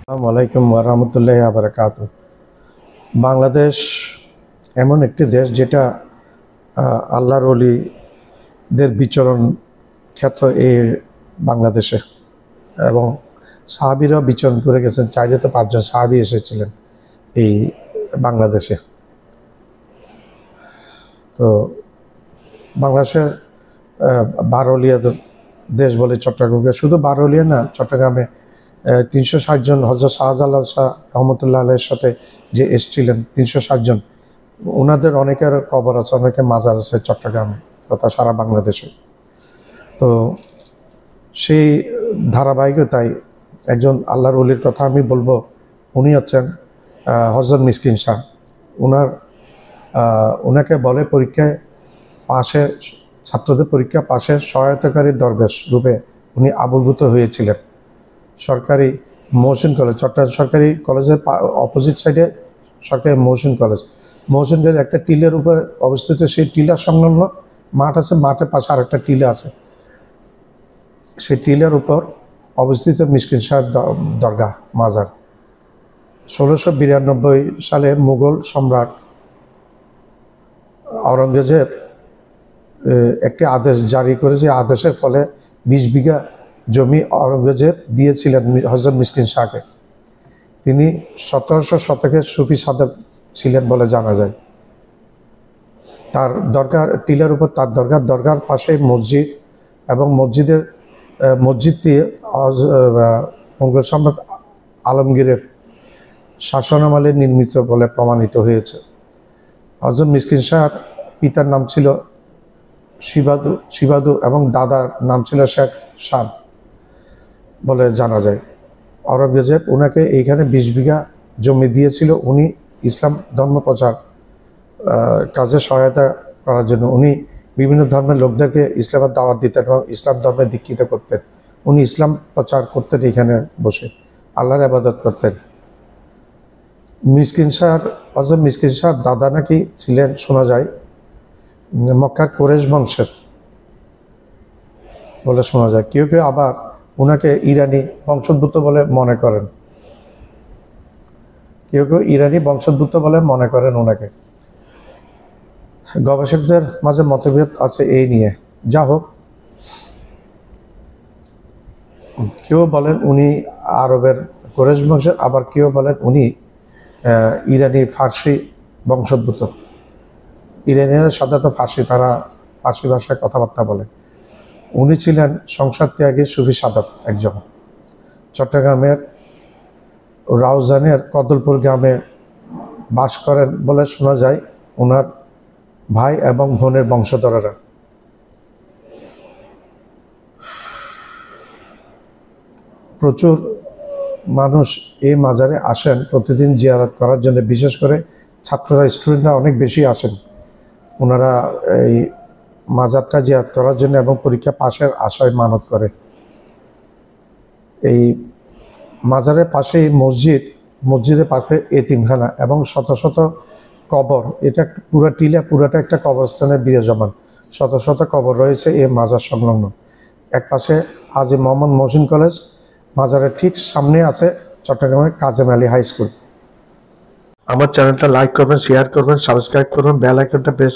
আসসালামু আলাইকুম ওয়া রাহমাতুল্লাহি ওয়া বারাকাতুহু। বাংলাদেশ এমন একটি দেশ যেটা আল্লাহর ওলিদের বিচরণ ক্ষেত্র এই বাংলাদেশে, এবং সাহাবীরাও বিচরণ করে গেছেন। 4 থেকে 5 জন সাহাবী এসেছিলেন এই বাংলাদেশে। তো বাংলাদেশের 12 অলিয়াদের দেশ বলে চট্টগ্রামকে। শুধু 12 অলিয়া না, চট্টগ্রামে 360 জন হযরত শাহজালাল শাহ রহমতুল্লাহ আলাইহির সাথে যে এসেছিলেন 360 জন, ওনাদের অনেকের কবর আছে, অনেকের মাজার আছে চট্টগ্রামে তথা সারা বাংলাদেশে। তো সেই ধারাবাহিকতায় একজন আল্লাহর ওলির কথা আমি বলবো। উনি হচ্ছেন হযরত মিসকিন শাহ। ওনাকে বলে পরীক্ষায় পাশে, ছাত্রদের পরীক্ষা পাশের সহায়তাকারী দরবেশ রূপে উনি আবির্ভূত হয়েছিলেন। সরকারি মহসিন কলেজ, চট্টগ্রাম সরকারি কলেজের অপোজিট সাইডে সরকারি মহসিন কলেজ। মহসিন কলেজ একটা টিলের উপর অবস্থিত। সেই টিলার সংলগ্ন মাঠ আছে, মাঠের পাশে আর একটা টিলা আছে। সেই টিলার উপর অবস্থিত মিসকিন শাহ দরগা মাজার। 1692 সালে মুঘল সম্রাট আওরঙ্গজেব একটি আদেশ জারি করেছে। আদেশের ফলে 20 বিঘা জমি আওরঙ্গজেব দিয়েছিলেন হযরত মিসকিন শাহকে। তিনি 1700 শতকের সুফি সাধক ছিলেন বলে জানা যায়। তার দরগার টিলার উপর তার দরগার পাশে মসজিদ, এবং মসজিদটি মুঘল সম্রাট আলমগীরের শাসনামলে নির্মিত বলে প্রমাণিত হয়েছে। হযরত মিসকিন শাহর পিতার নাম ছিল শিবাদু এবং দাদার নাম ছিল শেখ সাদ বলে জানা যায়। আওরঙ্গজেব ওনাকে এইখানে 20 বিঘা জমি দিয়েছিল। উনি ইসলাম ধর্ম প্রচার কাজে সহায়তা করার জন্য উনি বিভিন্ন ধর্মের লোকদেরকে ইসলামের দাওয়াত দিতেন এবং ইসলাম ধর্মে দীক্ষিত করতেন। উনি ইসলাম প্রচার করতেন এখানে বসে, আল্লাহর ইবাদত করতেন। হযরত মিসকিন শাহর দাদা নাকি ছিলেন, শোনা যায়, মক্কার কুরাইশ বংশের বলে শোনা যায়। কেউ কেউ আবার ওনাকে ইরানি বংশোদ্ভূত বলে মনে করেন। ওনাকে গবেষকদের মাঝে মতভেদ আছে এই নিয়ে। যা হোক, কেউ বলেন উনি আরবের কুরাইশ বংশের, আবার কেউ বলেন উনি ইরানি ফার্সি বংশোদ্ভূত। ইরানিরা সাধারণত তারা ফার্সি ভাষায় কথাবার্তা বলে। উনি ছিলেন সংসার ত্যাগী সুফি সাধক একজন। চট্টগ্রামের রাউজানের কদলপুর গ্রামে বাস করেন বলে শোনা যায় ওনার ভাই এবং বোনের বংশধরেরা। প্রচুর মানুষ এই মাজারে আসেন প্রতিদিন জিয়ারত করার জন্য। বিশেষ করে ছাত্ররা, স্টুডেন্টরা অনেক বেশি আসেন। ওনারা এই মাজারটা জিয়ারত করার জন্য এবং পরীক্ষা পাশের আশায় মানত করে। এই মাজারের পাশেই মসজিদের পাশে এতিমখানা এবং শত শত কবর। এটা পুরাটা একটা কবরস্থানে বিরাজমান। শত শত কবর রয়েছে এই মাজার সংলগ্ন। এক পাশে হাজী মোহাম্মদ মহসিন কলেজ, মাজারের ঠিক সামনে আছে চট্টগ্রামের কাজেম আলী হাই স্কুল। আমার চ্যানেলটা লাইক করবেন, শেয়ার করবেন, সাবস্ক্রাইব করবেন, বেল আইকনটা প্রেস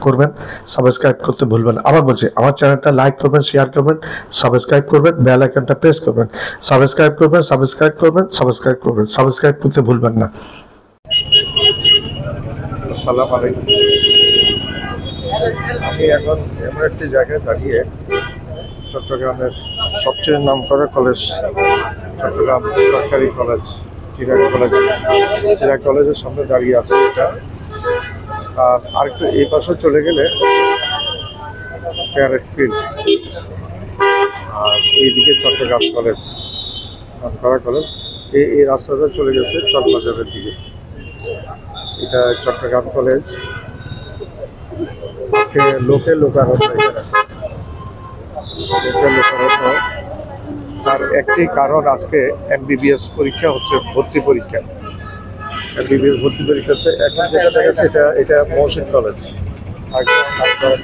করবেন, সাবস্ক্রাইব করতে ভুলবেন না। আবার বলছি, আমার চ্যানেলটা লাইক করবেন, শেয়ার করবেন, সাবস্ক্রাইব করবেন, বেল আইকনটা প্রেস করবেন, সাবস্ক্রাইব করতে ভুলবেন না। আসসালামু আলাইকুম। আমি এখন এমন একটি জায়গায় দাঁড়িয়ে, চট্টগ্রামের সবচেয়ে নামকরা কলেজ, চট্টগ্রাম সরকারি কলেজ, চিরাগ কলেজের সামনে দাঁড়িয়ে আছে এটা। আর আরেকটু এই পাশে চলে গেলে প্যারেড ফিল্ড, আর এইদিকে চট্টগ্রাম কলেজ, নামকরা কলেজ। এই রাস্তাটা চলে গেছে চকবাজারের দিকে। এটা চট্টগ্রাম কলেজ। আজকে লোকারণ্য এখানে, তার একটি কারণ আজকে MBBS পরীক্ষা হচ্ছে, ভর্তি পরীক্ষা। MBBS ভর্তি পরীক্ষা হচ্ছে। এখন যেটা দেখা যাচ্ছে এটা মহসিন কলেজ, কলেজ।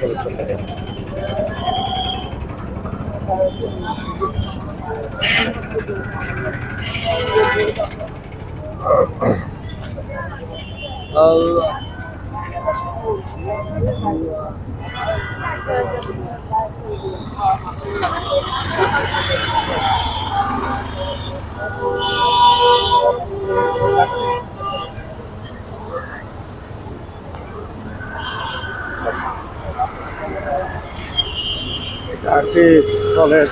একটি কলেজ,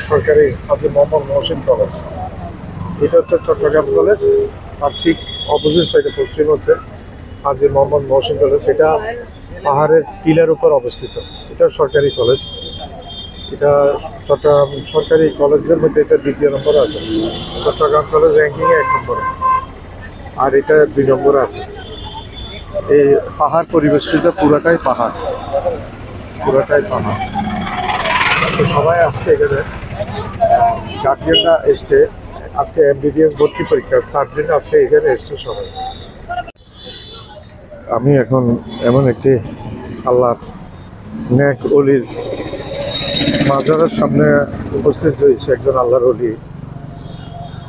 সরকারি হাজী মোহাম্মদ মহসিন কলেজ। এটা হচ্ছে চট্টগ্রাম কলেজ, আর ঠিক অপোজিট সাইডে পশ্চিম হচ্ছে হাজী মোহাম্মদ মহসিন কলেজ। এটা পাহাড়ের টিলার উপর অবস্থিত। এটা সরকারি কলেজ। এটা চট্টগ্রাম সরকারি কলেজের মধ্যে এটা দ্বিতীয় নম্বরে আছে। চট্টগ্রাম কলেজ র্যাঙ্কিংয়ে 1 নম্বরে, আর এটা 2 নম্বরে আছে। এই পাহাড় পরিবেষ্টিত, পুরাটাই পাহাড়, পুরাটাই পাহাড়। তো সবাই আসছে এখানে, গার্জিয়ানরা এসছে আজকে MBBS ভর্তি পরীক্ষা, তার জন্য আজকে এখানে এসছে সবাই। আমি এখন এমন একটি আল্লাহর নেক অলির মাজারের সামনে উপস্থিত হয়েছে। একজন আল্লাহর অলি,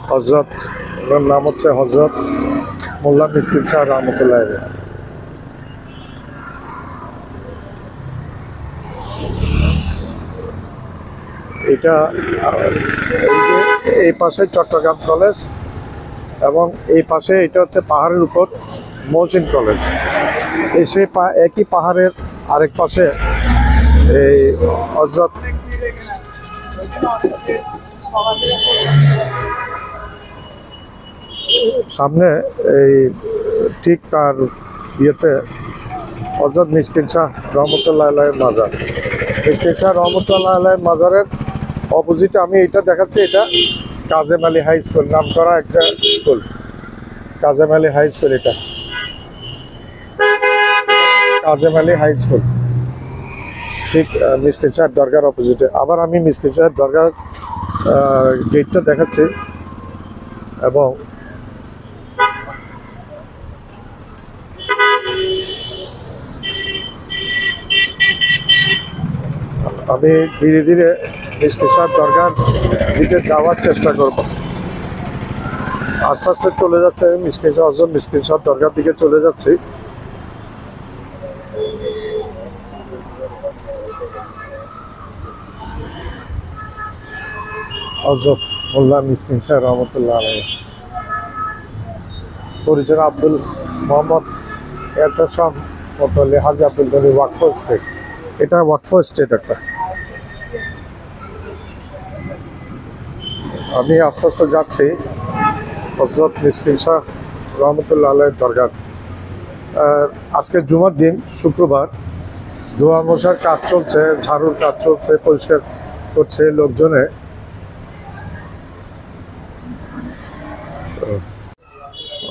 হযরত, ওনার নাম হচ্ছে হযরত মোল্লা মিসকিন শাহ রহমতুল্লাহ আলাইহি। এটা এই পাশে চট্টগ্রাম কলেজ এবং এই পাশে এটা হচ্ছে পাহাড়ের উপর মহসিন কলেজ। সেই একই পাহাড়ের আরেক পাশে এই হযরত সামনে এই ঠিক তার ইয়েতে হযরত মিসকিন শাহ রহমতুল্লাহ আলাইহির মাজার। মিসকিন শাহ রহমতুল্লাহ আলাইহির মাজারের অপোজিটে আমি এটা দেখাচ্ছি। এটা কাজেম আলী হাই স্কুল, নাম করা একটা school, Kazem Ali high school. এটা কাজেম আলী হাই স্কুল, ঠিক মিসকিন শাহ দরগার অপোজিটে। আবার আমি মিসকিন শাহ দরগার গেটটা দেখাচ্ছি। এবং আমি ধীরে ধীরে মিসকিন শাহ দরগার দিকে যাওয়ার চেষ্টা করব। আস্তে আস্তে চলে যাচ্ছে মিসকিন শাহ দরগার দিকে চলে যাচ্ছি। হযরত মোল্লা মিসকিন শাহ রহমতুল্লাহ আলাইহি, পরিচয় আব্দুল মোহাম্মদ এহতেশাম মোতাল্লি হাজী আব্দুল গনি ওয়াকফ স্টেট। এটা ওয়াকফ স্টেট একটা। আমি আস্তে আস্তে যাচ্ছি হযরত মিসকিন শাহ রহমতুল্লাহ আলাইহির দরগা। আজকে জুমার দিন, শুক্রবার, ধোয়া মশার কাজ চলছে, ঝাড়ুর কাজ চলছে, পরিষ্কার করছে লোকজনে।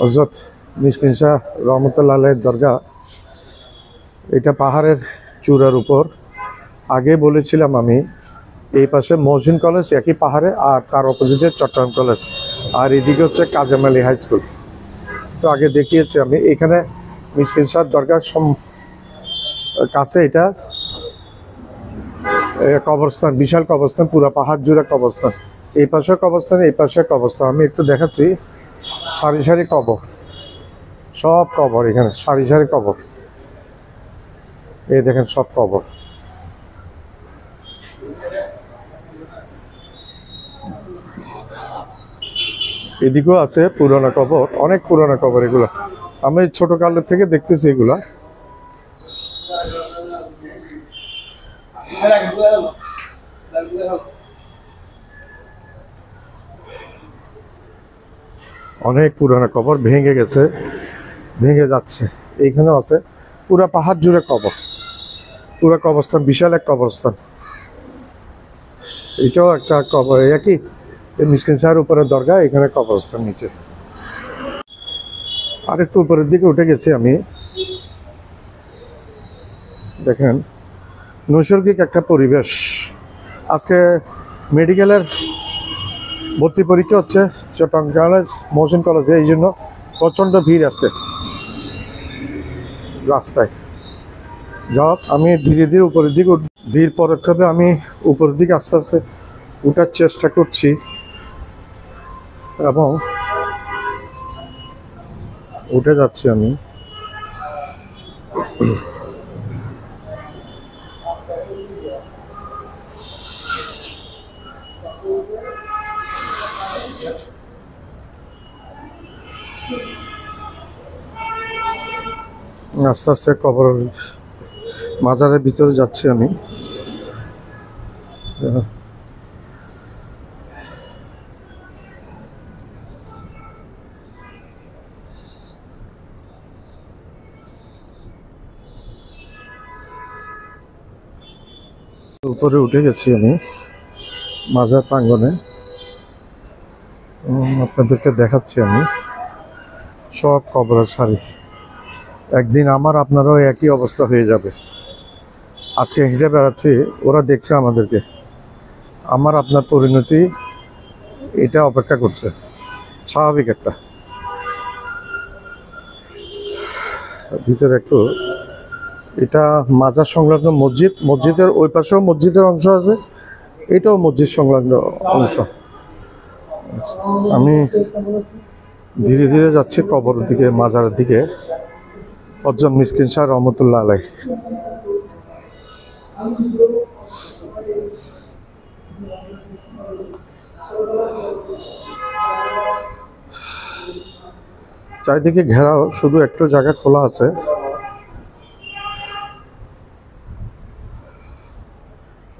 হযরত মিসকিন শাহ রহমতুল্লাহ আলাইহির দরগা, এটা পাহাড়ের চূড়ার উপর। আগে বলেছিলাম আমি, এই পাশে মহসিন কলেজ একই পাহাড়ে, আর তার অপোজিটে চট্টগ্রাম কলেজ, আর এদিকে হচ্ছে কাজেম আলী হাই স্কুল। তো আগে দেখিয়েছি আমি। এখানে মিসকিন শাহ দরগার কাছে এটা কবরস্থান, বিশাল কবরস্থান, পুরা পাহাড় জুড়ে কবরস্থান। এই পাশে কবরস্থান, এই পাশে কবরস্থান। আমি একটু দেখাচ্ছি, সারি সারি কবর, সব কবর এখানে, সারি সারি কবর। এই দেখেন সব কবর। এদিকেও আছে পুরানো কবর, অনেক পুরানো কবর এগুলো। আমি ছোট কালের থেকে দেখতেছি এগুলা। অনেক পুরানো কবর, ভেঙে গেছে, ভেঙে যাচ্ছে। এইখানেও আছে, পুরা পাহাড় জুড়ে কবর, পুরা কবরস্থান, বিশাল এক কবরস্থান। এটাও একটা কবর, একই মিসকিন শাহের উপরে দরগা, এখানে কবরস্থান নিচে। আর একটু উপরের দিকে উঠে গেছি আমি। দেখেন নৈসর্গিক একটা পরিবেশ। আজকে মেডিকেলের ভর্তি পরীক্ষা হচ্ছে চট্টগ্রাম কলেজ, মহসিন কলেজে, এই জন্য প্রচণ্ড ভিড় আজকে রাস্তায়। যাক, আমি ধীরে ধীরে উপরের দিকে ধীর পদক্ষেপে আমি উপরের দিকে আস্তে আস্তে উঠার চেষ্টা করছি। এবং উঠে যাচ্ছি আমি। আস্তে আস্তে কবর মাজারের ভিতরে যাচ্ছি আমি। উপরে উঠে গেছি আমি মাজার প্রাঙ্গণে। আপনাদেরকে দেখাচ্ছি আমি সব কবরের সারি। একদিন আমার আপনারও একই অবস্থা হয়ে যাবে। আজকে হেঁটে বেড়াচ্ছি, ওরা দেখছে আমাদেরকে। আমার আপনার পরিণতি এটা অপেক্ষা করছে, স্বাভাবিক একটা। ভিতরে একটু, এটা মাজার সংলগ্ন মসজিদ, মসজিদের ওই পাশেও মসজিদের অংশ আছে, এটাও মসজিদ সংলগ্ন অংশ। আমি ধীরে ধীরে যাচ্ছি কবরের দিকে, মাজারের দিকে। হযরত মিসকিন শাহ রহমতুল্লাহ আলাইহ। চারিদিকে ঘেরাও, শুধু একটু জায়গা খোলা আছে।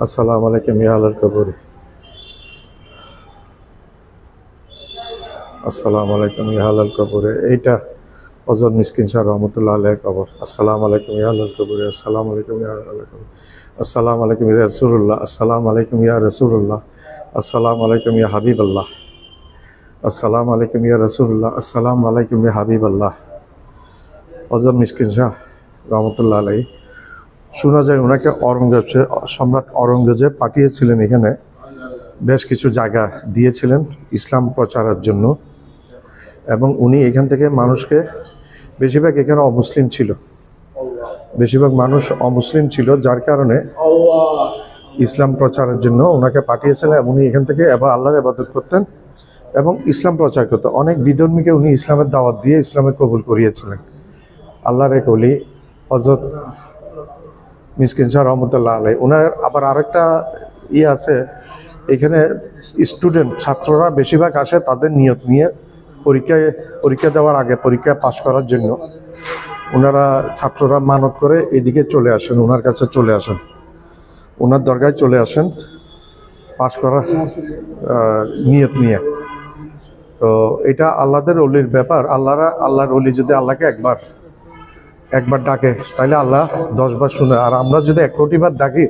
আসসালামু আলাইকুম ইয়া আহলাল কবর। আসসালামু আলাইকুম ইয়া আহলাল কবর। এইটা হযরত মিসকিন শাহ রহমতুল্লাহ আলাইহির কবর। আসসালামু আলাইকুম ইয়া আহলাল কবর। আসসালামু আলাইকুম ইয়া আহলাল কবর। আসসালামু আলাইকুম ইয়া রাসূলুল্লাহ। আসসালামু আলাইকুম ইয়া রাসূলুল্লাহ। আসসালামু আলাইকুম ইয়া হাবিবাল্লাহ। আসসালামু আলাইকুম ইয়া রাসূলুল্লাহ। আসসালামু আলাইকুম ইয়া হাবিবাল্লাহ। হযরত মিসকিন শাহ রহমতুল্লাহ আলাইহি, শোনা যায় ওনাকে সম্রাট অরঙ্গজেব পাঠিয়েছিলেন এখানে, বেশ কিছু জায়গা দিয়েছিলেন ইসলাম প্রচারের জন্য। এবং উনি এখান থেকে মানুষকে, বেশিরভাগ এখানে অমুসলিম ছিল, বেশিরভাগ মানুষ অমুসলিম ছিল, যার কারণে ইসলাম প্রচারের জন্য ওনাকে পাঠিয়েছিলেন। এবং উনি এখান থেকে এবার আল্লাহর ইবাদত করতেন এবং ইসলাম প্রচার করতেন। অনেক বিধর্মীকে উনি ইসলামের দাওয়াত দিয়ে ইসলামে কবুল করিয়েছিলেন। আল্লাহর এক ওলি হযরত মিসকিন শাহ রহমতুল্লাহ আলাইহি। ওনার আবার আরেকটা আছে, এখানে স্টুডেন্ট ছাত্ররা বেশিরভাগ আসে তাদের নিয়ত নিয়ে পরীক্ষা দেওয়ার আগে, পরীক্ষা পাশ করার জন্য ওনারা ছাত্ররা মানত করে এদিকে চলে আসেন, ওনার কাছে চলে আসেন, ওনার দরগায় চলে আসেন পাশ করার নিয়ত নিয়ে। তো এটা আল্লাহদের ওলির ব্যাপার। আল্লাহর ওলি যদি আল্লাহকে একবার ডাকে তাহলে আল্লাহ 10 বার শুনে। আর আমরা যদি 1 কোটি বার ডাকি,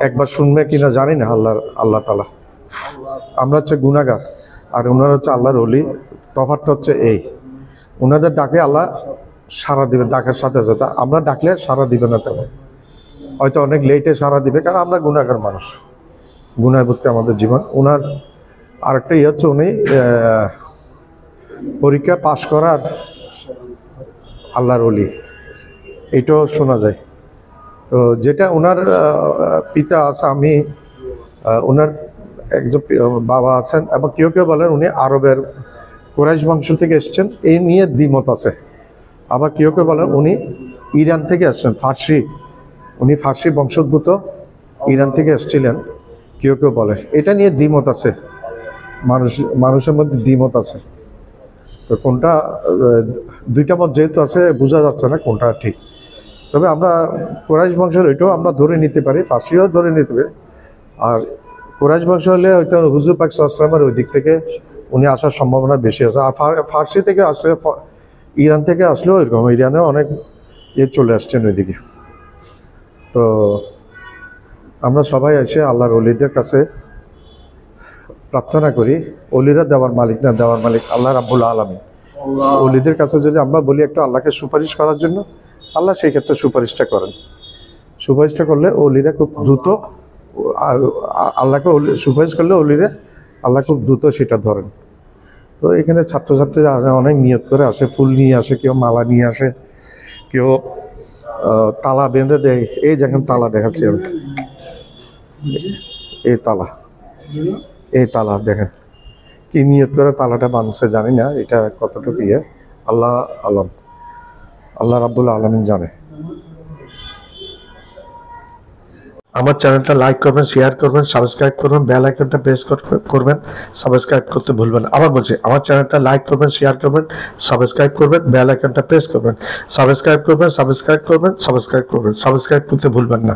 একবার শুনবে কিনা জানি না আল্লাহ তাআলা। আমরা হচ্ছে গুনাহগার আর ওনারা হচ্ছে আল্লাহর ওলি। তফাৎটা হচ্ছে এই, ওনাদের ডাকে আল্লাহ সাড়া দিবে ডাকার সাথে সাথে। আমরা ডাকলে সাড়া দিবে না, তেমন হয়তো অনেক লেটে সাড়া দিবে, কারণ আমরা গুনাহগার মানুষ, গুনায় ভর্তি আমাদের জীবন। ওনার আরেকটা হচ্ছে, উনি পরীক্ষা পাশ করার আল্লাহর ওলি, এটাও শোনা যায়। তো যেটা ওনার পিতা আছে, আমি ওনার একজন বাবা আছেন, এবং কেউ কেউ বলেন উনি আরবের কুরাইশ বংশ থেকে এসছেন, এই নিয়ে দ্বিমত আছে। আবার কেউ কেউ বলেন উনি ইরান থেকে আসছেন, উনি ফার্সি বংশোদ্ভূত, ইরান থেকে এসেছিলেন, কেউ কেউ বলে। এটা নিয়ে দ্বিমত আছে, মানুষের মধ্যে দ্বিমত আছে। তো কোনটা, দুইটা মত যেহেতু আছে, বোঝা যাচ্ছে না কোনটা ঠিক। তবে আমরা কুরাইশ বংশের এটাও আমরা ধরে নিতে পারি, ফার্সিও ধরে নিতে পারি। আর কুরাইশ বংশ হলে হয়তো হুজুর পাক সাল্লাল্লাহু আলাইহি ওয়াসাল্লামের ওই দিক থেকে উনি আসার সম্ভাবনা বেশি আছে। আর ফার্সি থেকে আসলে, ইরান থেকে আসলেও এরকম, ইরানেও অনেক চলে আসছেন ওইদিকে। তো আমরা সবাই এসে আল্লাহর ওলিদের কাছে প্রার্থনা করি। ওলিরা দেওয়ার মালিক না, দেওয়ার মালিক আল্লাহ রাব্বুল আলামিন। ওলিদের কাছে যদি আমরা বলি একটু আল্লাহকে সুপারিশ করার জন্য, আল্লাহ সেই ক্ষেত্রে সুপারিশটা করেন। সুপারিশটা করলে ওলিরা খুব দ্রুত, আল্লাহকে সুপারিশ করলে ওলিরা আল্লাহ খুব দ্রুত সেটা ধরেন। তো এখানে ছাত্রছাত্রীরা অনেক নিয়ত করে আসে, ফুল নিয়ে আসে, কেউ মালা নিয়ে আসে, কেউ তালা বেঁধে দেয়। এই যেখানে তালা দেখাচ্ছি আমি, এই তালা দেখেন কি নিয়ত করে তালাটা বাঁধছে জানি না, এটা কতটুকু ইয়ে আল্লাহ আলম, আল্লাহ রাব্বুল আলামিন জানে। আমার চ্যানেলটা লাইক করবেন, শেয়ার করবেন, সাবস্ক্রাইব করবেন, বেল আইকনটা প্রেস করবেন, সাবস্ক্রাইব করতে ভুলবেন না। আবার বলছি, আমার চ্যানেলটা লাইক করবেন, শেয়ার করবেন, সাবস্ক্রাইব করবেন, বেল আইকনটা প্রেস করবেন, সাবস্ক্রাইব করবেন, সাবস্ক্রাইব করবেন, সাবস্ক্রাইব করবেন, সাবস্ক্রাইব করতে ভুলবেন না।